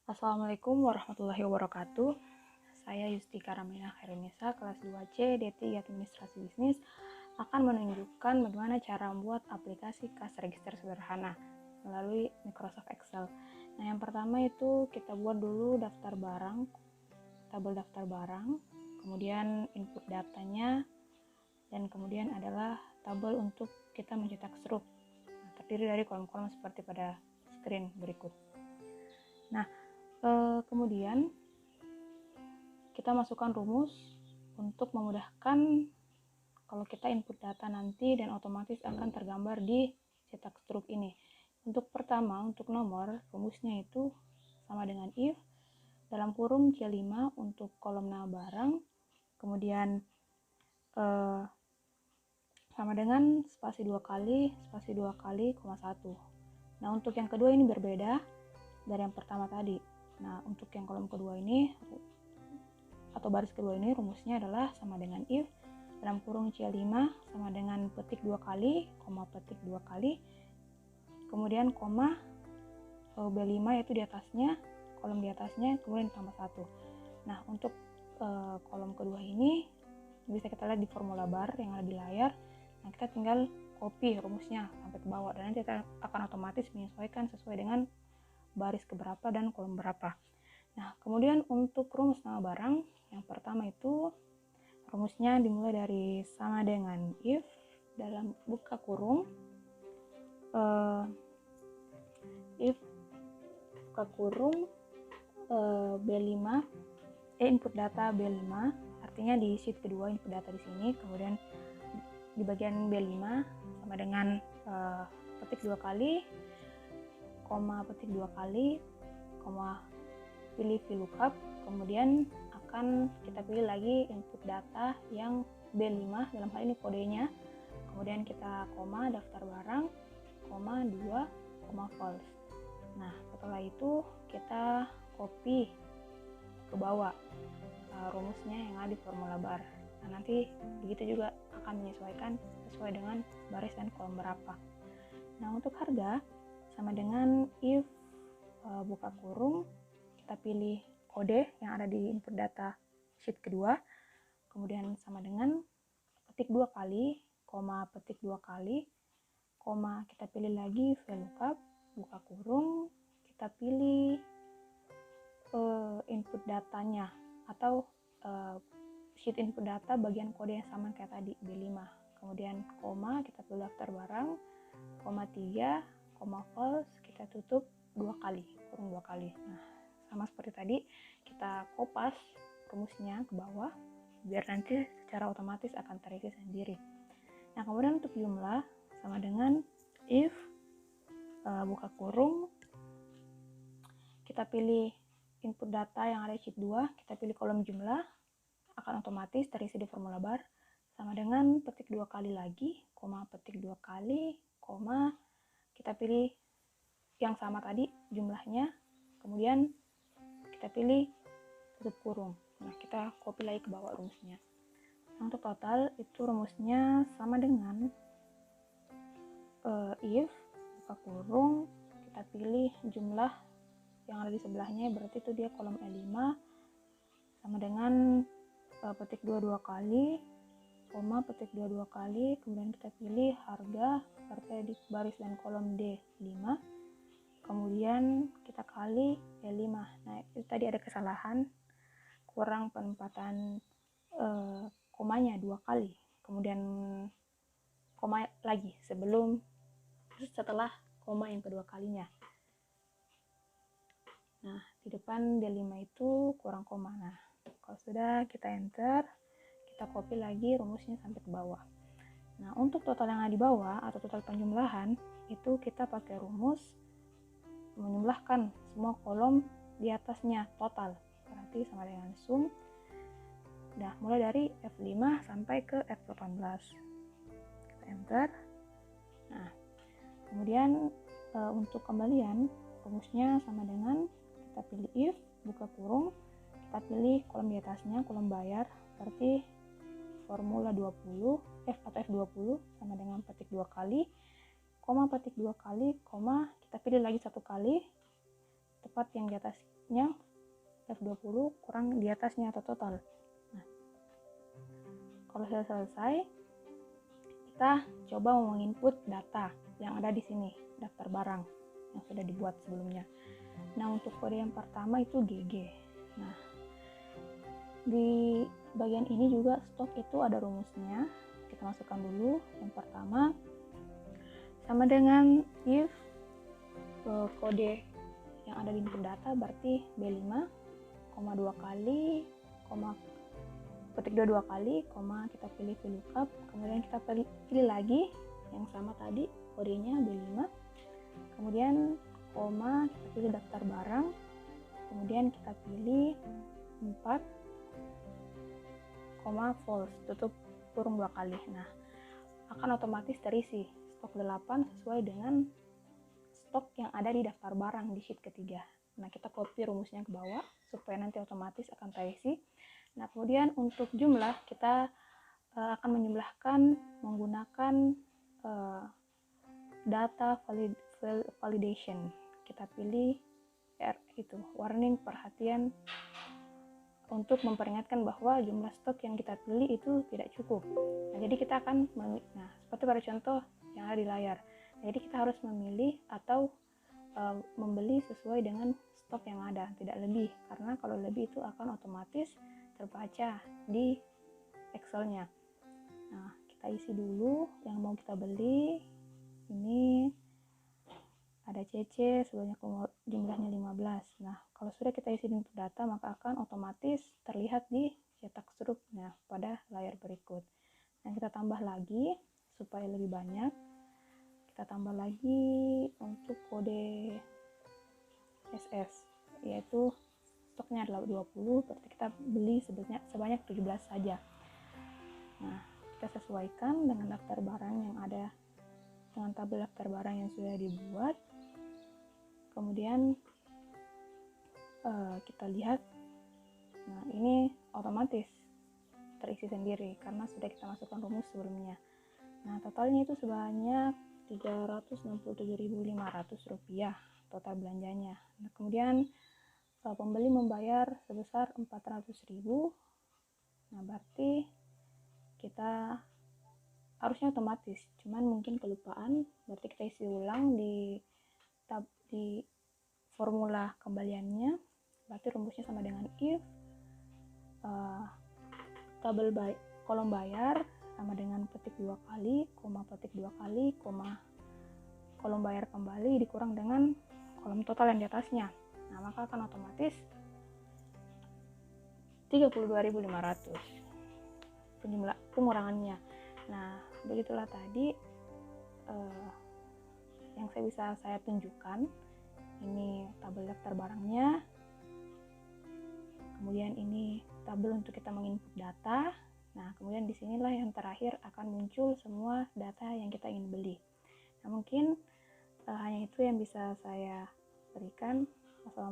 Assalamualaikum warahmatullahi wabarakatuh. Saya Yustika Ramina Khairunisa, kelas 2C, D3 Administrasi Bisnis, akan menunjukkan bagaimana cara membuat aplikasi kas register sederhana melalui Microsoft Excel. Nah, yang pertama itu kita buat dulu daftar barang, tabel daftar barang, kemudian input datanya, dan kemudian adalah tabel untuk kita mencetak struk. Nah, terdiri dari kolom-kolom seperti pada screen berikut. Nah, kemudian kita masukkan rumus untuk memudahkan kalau kita input data nanti dan otomatis akan tergambar di cetak struk ini. Untuk pertama, untuk nomor, rumusnya itu sama dengan if dalam kurung C5 untuk kolom nama barang, kemudian sama dengan spasi 2 kali, koma 1. Nah, untuk yang kedua ini berbeda dari yang pertama tadi. Nah, untuk yang kolom kedua ini atau baris kedua ini rumusnya adalah sama dengan if dalam kurung C5 sama dengan petik 2 kali, koma petik 2 kali, kemudian koma B5 yaitu di atasnya, kolom di atasnya, kemudian tambah 1. Nah, untuk kolom kedua ini bisa kita lihat di formula bar yang ada di layar. Nah, kita tinggal copy rumusnya sampai ke bawah dan nanti kita akan otomatis menyesuaikan sesuai dengan baris keberapa dan kolom berapa. Nah, kemudian untuk rumus nama barang, yang pertama itu rumusnya dimulai dari sama dengan if dalam buka kurung if buka kurung B5 input data B5, artinya di sheet kedua input data di sini, kemudian di bagian B5 sama dengan petik 2 kali, koma petik 2 kali, koma pilih VLOOKUP, kemudian akan kita pilih lagi input data yang B5, dalam hal ini kodenya, kemudian kita koma daftar barang, koma 2, koma false. Nah, setelah itu kita copy ke bawah rumusnya yang ada di formula bar. Nah, nanti begitu juga akan menyesuaikan sesuai dengan baris dan kolom berapa. Nah, untuk harga sama dengan if buka kurung, kita pilih kode yang ada di input data sheet kedua, kemudian sama dengan petik 2 kali, koma petik 2 kali, koma kita pilih lagi VLOOKUP, buka kurung, kita pilih input datanya atau sheet input data bagian kode yang sama kayak tadi B5, kemudian koma kita pilih daftar barang, koma 3, koma false, kita tutup 2 kali, kurung 2 kali. Nah, sama seperti tadi kita kopas rumusnya ke bawah biar nanti secara otomatis akan terisi sendiri. Nah, kemudian untuk jumlah sama dengan if buka kurung, kita pilih input data yang ada di sheet 2, kita pilih kolom jumlah, akan otomatis terisi di formula bar, sama dengan petik 2 kali lagi, koma petik 2 kali, koma kita pilih yang sama tadi jumlahnya, kemudian kita pilih tutup kurung. Nah, kita copy lagi ke bawah rumusnya. Nah, untuk total itu rumusnya sama dengan if buka kurung, kita pilih jumlah yang ada di sebelahnya, berarti itu dia kolom E5 sama dengan petik 2 kali, koma petik 2 kali, kemudian kita pilih harga berarti di baris dan kolom D5, kemudian kita kali E5. Nah, itu tadi ada kesalahan, kurang penempatan komanya 2 kali, kemudian koma lagi setelah koma yang kedua kalinya. Nah, di depan D5 itu kurang koma. Nah, kalau sudah kita enter, kita copy lagi rumusnya sampai ke bawah. Nah, untuk total yang ada di bawah atau total penjumlahan itu kita pakai rumus menjumlahkan semua kolom di atasnya total, berarti sama dengan sum. Nah, mulai dari F5 sampai ke F18. Kita enter. Nah, kemudian untuk kembalian rumusnya sama dengan kita pilih if buka kurung, kita pilih kolom di atasnya, kolom bayar, berarti formula 20 F atau F20 sama dengan petik 2 kali, koma petik 2 kali, koma kita pilih lagi 1 kali tepat yang di atas F-nya F20 kurang di atasnya atau total. Nah, kalau sudah selesai, kita coba menginput data yang ada di sini, daftar barang yang sudah dibuat sebelumnya. Nah, untuk kode yang pertama itu GG. Nah, di bagian ini juga stok itu ada rumusnya. Kita masukkan dulu. Yang pertama sama dengan if kode yang ada di input data berarti B5, 2 kali, petik 2 kali, kita pilih VLOOKUP, kemudian kita pilih lagi yang sama tadi kodenya B5, kemudian kita pilih daftar barang, kemudian kita pilih 4, false, tutup kurung 2 kali. Nah, akan otomatis terisi stok 8 sesuai dengan stok yang ada di daftar barang di sheet ketiga. Nah, kita copy rumusnya ke bawah supaya nanti otomatis akan terisi. Nah, kemudian untuk jumlah kita akan menjumlahkan menggunakan data validation. Kita pilih itu warning, perhatian, untuk memperingatkan bahwa jumlah stok yang kita pilih itu tidak cukup. Nah, jadi kita akan seperti pada contoh yang ada di layar. Jadi kita harus memilih atau membeli sesuai dengan stok yang ada, tidak lebih, karena kalau lebih itu akan otomatis terbaca di Excel-nya. Nah, kita isi dulu yang mau kita beli. Ini ada CC sebanyak jumlahnya 15. Nah, kalau sudah kita isi di input data, maka akan otomatis terlihat di cetak struknya pada layar berikut. Nah, kita tambah lagi supaya lebih banyak. Kita tambah lagi untuk kode SS, yaitu stoknya adalah 20, berarti kita beli sebanyak 17 saja. Nah, kita sesuaikan dengan daftar barang yang ada, dengan tabel daftar barang yang sudah dibuat. Kemudian kita lihat, nah ini otomatis terisi sendiri karena sudah kita masukkan rumus sebelumnya. Nah, totalnya itu sebanyak Rp367.500 total belanjanya. Nah, kemudian pembeli membayar sebesar Rp400.000. Nah, berarti kita harusnya otomatis, cuman mungkin kelupaan, berarti kita isi ulang di formula kembaliannya. Berarti rumusnya sama dengan if kolom bayar sama dengan petik 2 kali, petik 2 kali, kolom bayar kembali dikurang dengan kolom total yang di atasnya. Nah, maka akan otomatis 32.500 pengurangannya. Nah, begitulah tadi yang saya tunjukkan. Ini tabel daftar barangnya, kemudian ini tabel untuk kita menginput data. Nah, kemudian disinilah yang terakhir akan muncul semua data yang kita ingin beli. Nah, mungkin hanya itu yang bisa saya berikan. Wassalamualaikum.